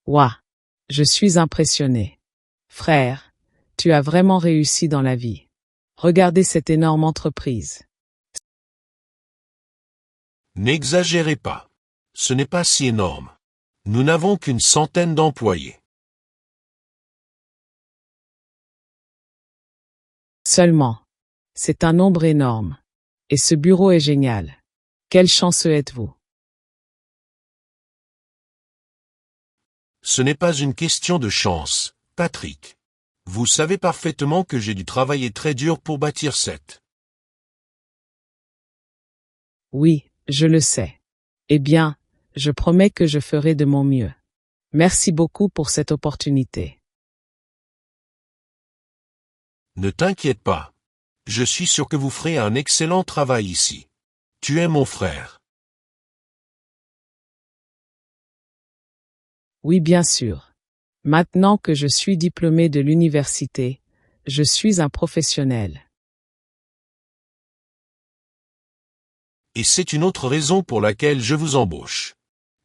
Ouah! Je suis impressionné. Frère, tu as vraiment réussi dans la vie. Regardez cette énorme entreprise. N'exagérez pas. Ce n'est pas si énorme. Nous n'avons qu'une centaine d'employés. Seulement. C'est un nombre énorme. Et ce bureau est génial. Quel chanceux êtes-vous? Ce n'est pas une question de chance, Patrick. Vous savez parfaitement que j'ai dû travailler très dur pour bâtir cette. Oui, je le sais. Eh bien, je promets que je ferai de mon mieux. Merci beaucoup pour cette opportunité. Ne t'inquiète pas. Je suis sûr que vous ferez un excellent travail ici. Tu es mon frère. Oui, bien sûr. Maintenant que je suis diplômé de l'université, je suis un professionnel. Et c'est une autre raison pour laquelle je vous embauche.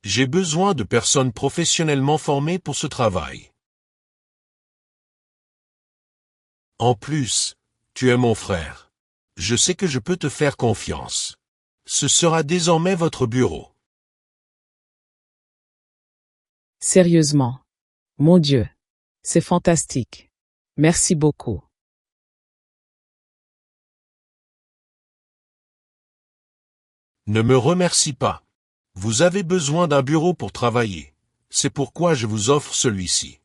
J'ai besoin de personnes professionnellement formées pour ce travail. En plus, tu es mon frère. Je sais que je peux te faire confiance. Ce sera désormais votre bureau. Sérieusement. Mon Dieu. C'est fantastique. Merci beaucoup. Ne me remercie pas. Vous avez besoin d'un bureau pour travailler. C'est pourquoi je vous offre celui-ci.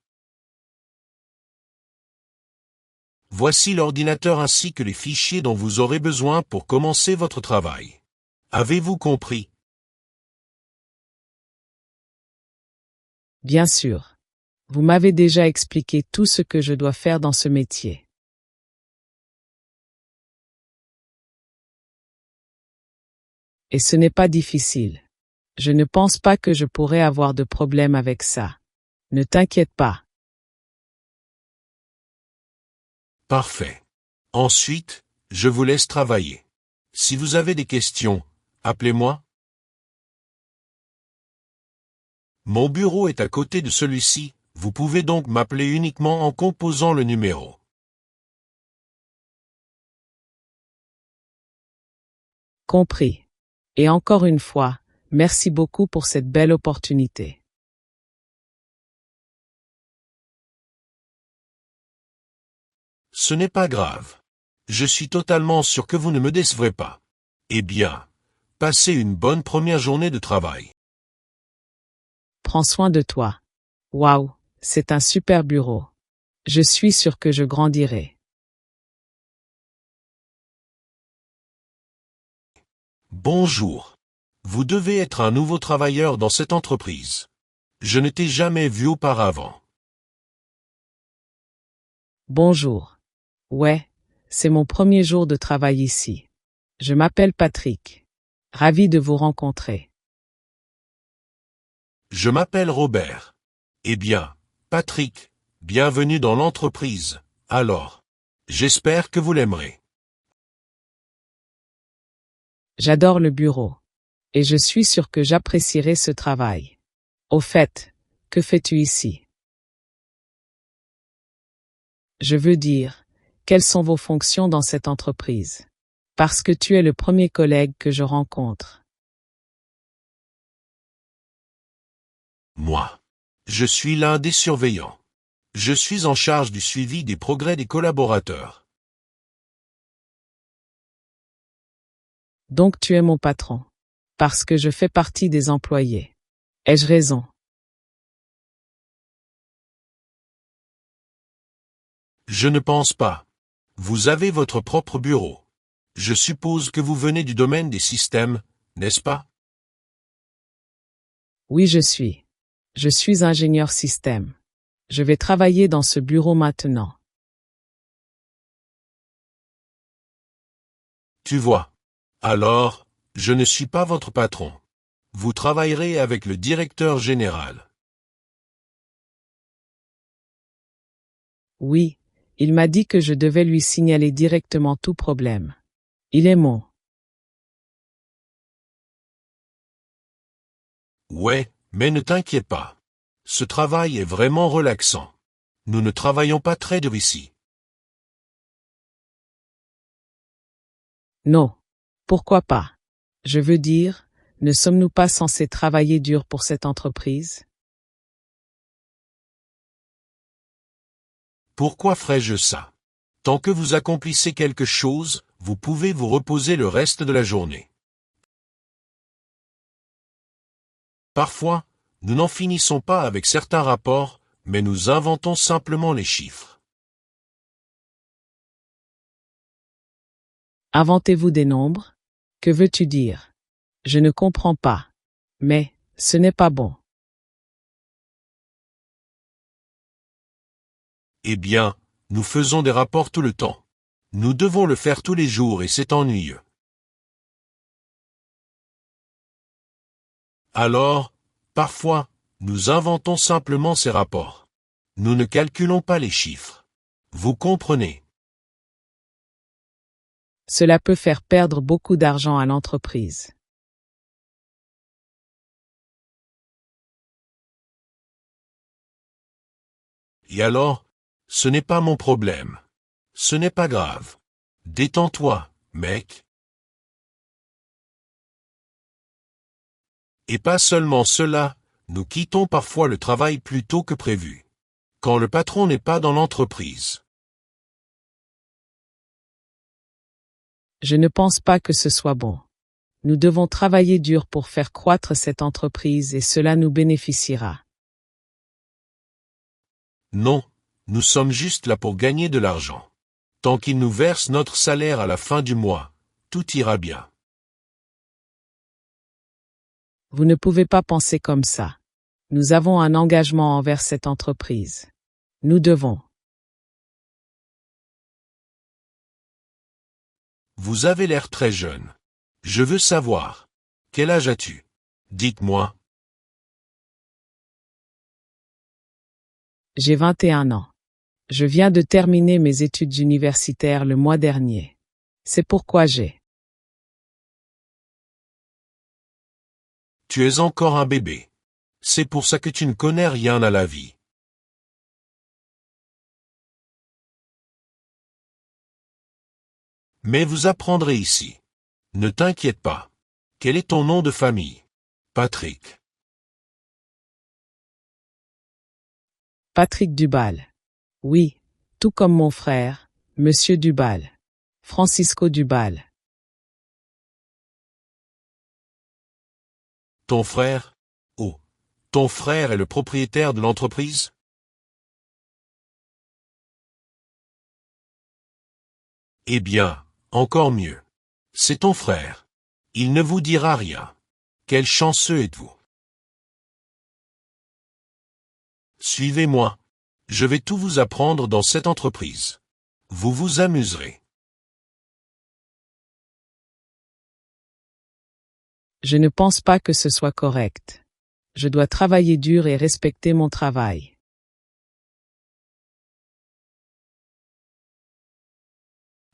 Voici l'ordinateur ainsi que les fichiers dont vous aurez besoin pour commencer votre travail. Avez-vous compris? Bien sûr. Vous m'avez déjà expliqué tout ce que je dois faire dans ce métier. Et ce n'est pas difficile. Je ne pense pas que je pourrais avoir de problème avec ça. Ne t'inquiète pas. Parfait. Ensuite, je vous laisse travailler. Si vous avez des questions, appelez-moi. Mon bureau est à côté de celui-ci, vous pouvez donc m'appeler uniquement en composant le numéro. Compris. Et encore une fois, merci beaucoup pour cette belle opportunité. Ce n'est pas grave. Je suis totalement sûr que vous ne me décevrez pas. Eh bien, passez une bonne première journée de travail. Prends soin de toi. Waouh, c'est un super bureau. Je suis sûr que je grandirai. Bonjour. Vous devez être un nouveau travailleur dans cette entreprise. Je ne t'ai jamais vu auparavant. Bonjour. Ouais, c'est mon premier jour de travail ici. Je m'appelle Patrick. Ravi de vous rencontrer. Je m'appelle Robert. Eh bien, Patrick, bienvenue dans l'entreprise. Alors, j'espère que vous l'aimerez. J'adore le bureau. Et je suis sûr que j'apprécierai ce travail. Au fait, que fais-tu ici? Je veux dire, quelles sont vos fonctions dans cette entreprise? Parce que tu es le premier collègue que je rencontre. Moi. Je suis l'un des surveillants. Je suis en charge du suivi des progrès des collaborateurs. Donc tu es mon patron. Parce que je fais partie des employés. Ai-je raison? Je ne pense pas. Vous avez votre propre bureau. Je suppose que vous venez du domaine des systèmes, n'est-ce pas? Oui, je suis. Je suis ingénieur système. Je vais travailler dans ce bureau maintenant. Tu vois. Alors, je ne suis pas votre patron. Vous travaillerez avec le directeur général. Oui, il m'a dit que je devais lui signaler directement tout problème. Il est mon. Ouais, mais ne t'inquiète pas. Ce travail est vraiment relaxant. Nous ne travaillons pas très dur ici. Non. Pourquoi pas? Je veux dire, ne sommes-nous pas censés travailler dur pour cette entreprise? Pourquoi ferais-je ça? Tant que vous accomplissez quelque chose, vous pouvez vous reposer le reste de la journée. Parfois, nous n'en finissons pas avec certains rapports, mais nous inventons simplement les chiffres. Inventez-vous des nombres? Que veux-tu dire? Je ne comprends pas. Mais, ce n'est pas bon. Eh bien, nous faisons des rapports tout le temps. Nous devons le faire tous les jours et c'est ennuyeux. Alors, parfois, nous inventons simplement ces rapports. Nous ne calculons pas les chiffres. Vous comprenez? Cela peut faire perdre beaucoup d'argent à l'entreprise. Et alors, ce n'est pas mon problème. Ce n'est pas grave. Détends-toi, mec. Et pas seulement cela, nous quittons parfois le travail plus tôt que prévu. Quand le patron n'est pas dans l'entreprise. Je ne pense pas que ce soit bon. Nous devons travailler dur pour faire croître cette entreprise et cela nous bénéficiera. Non, nous sommes juste là pour gagner de l'argent. Tant qu'il nous verse notre salaire à la fin du mois, tout ira bien. Vous ne pouvez pas penser comme ça. Nous avons un engagement envers cette entreprise. Nous devons. Vous avez l'air très jeune. Je veux savoir. Quel âge as-tu? Dites-moi. J'ai 21 ans. Je viens de terminer mes études universitaires le mois dernier. C'est pourquoi j'ai. Tu es encore un bébé. C'est pour ça que tu ne connais rien à la vie. Mais vous apprendrez ici. Ne t'inquiète pas. Quel est ton nom de famille? Patrick. Patrick Dubal. Oui, tout comme mon frère, Monsieur Dubal. Francisco Dubal. Ton frère? Oh. Ton frère est le propriétaire de l'entreprise? Eh bien, encore mieux. C'est ton frère. Il ne vous dira rien. Quel chanceux êtes-vous? Suivez-moi. Je vais tout vous apprendre dans cette entreprise. Vous vous amuserez. Je ne pense pas que ce soit correct. Je dois travailler dur et respecter mon travail.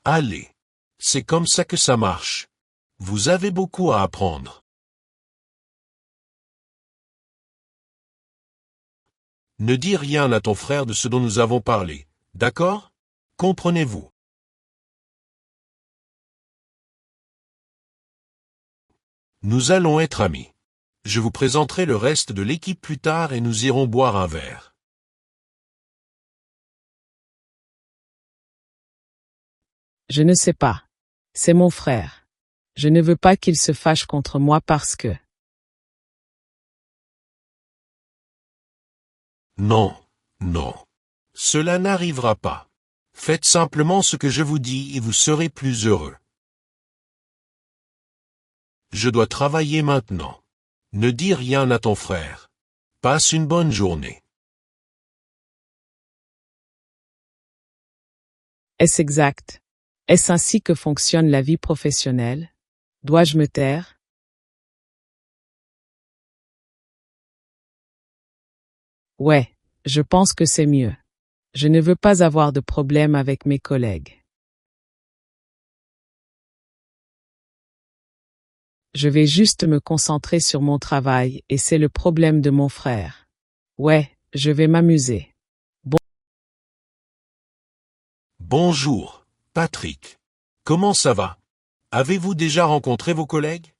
Allez. C'est comme ça que ça marche. Vous avez beaucoup à apprendre. Ne dis rien à ton frère de ce dont nous avons parlé, d'accord? Comprenez-vous? Nous allons être amis. Je vous présenterai le reste de l'équipe plus tard et nous irons boire un verre. Je ne sais pas. C'est mon frère. Je ne veux pas qu'il se fâche contre moi parce que. Non, non. Cela n'arrivera pas. Faites simplement ce que je vous dis et vous serez plus heureux. Je dois travailler maintenant. Ne dis rien à ton frère. Passe une bonne journée. Est-ce exact? Est-ce ainsi que fonctionne la vie professionnelle? Dois-je me taire? Ouais, je pense que c'est mieux. Je ne veux pas avoir de problème avec mes collègues. Je vais juste me concentrer sur mon travail et c'est le problème de mon frère. Ouais, je vais m'amuser. Bonjour, Patrick. Comment ça va? Avez-vous déjà rencontré vos collègues?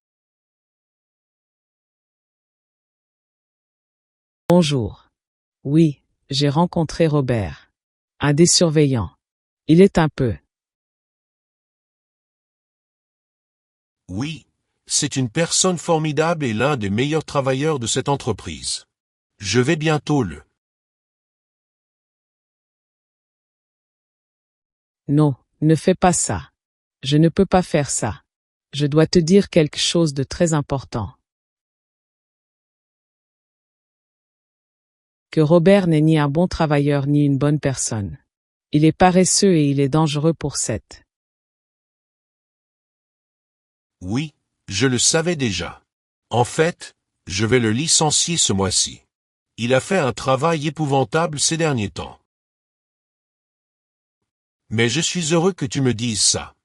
Bonjour. Oui, j'ai rencontré Robert. Un des surveillants. Il est un peu. Oui, c'est une personne formidable et l'un des meilleurs travailleurs de cette entreprise. Je vais bientôt le... Non, ne fais pas ça. Je ne peux pas faire ça. Je dois te dire quelque chose de très important. Que Robert n'est ni un bon travailleur ni une bonne personne. Il est paresseux et il est dangereux pour Seth. Oui, je le savais déjà. En fait, je vais le licencier ce mois-ci. Il a fait un travail épouvantable ces derniers temps. Mais je suis heureux que tu me dises ça.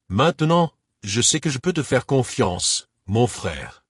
Maintenant, je sais que je peux te faire confiance, mon frère.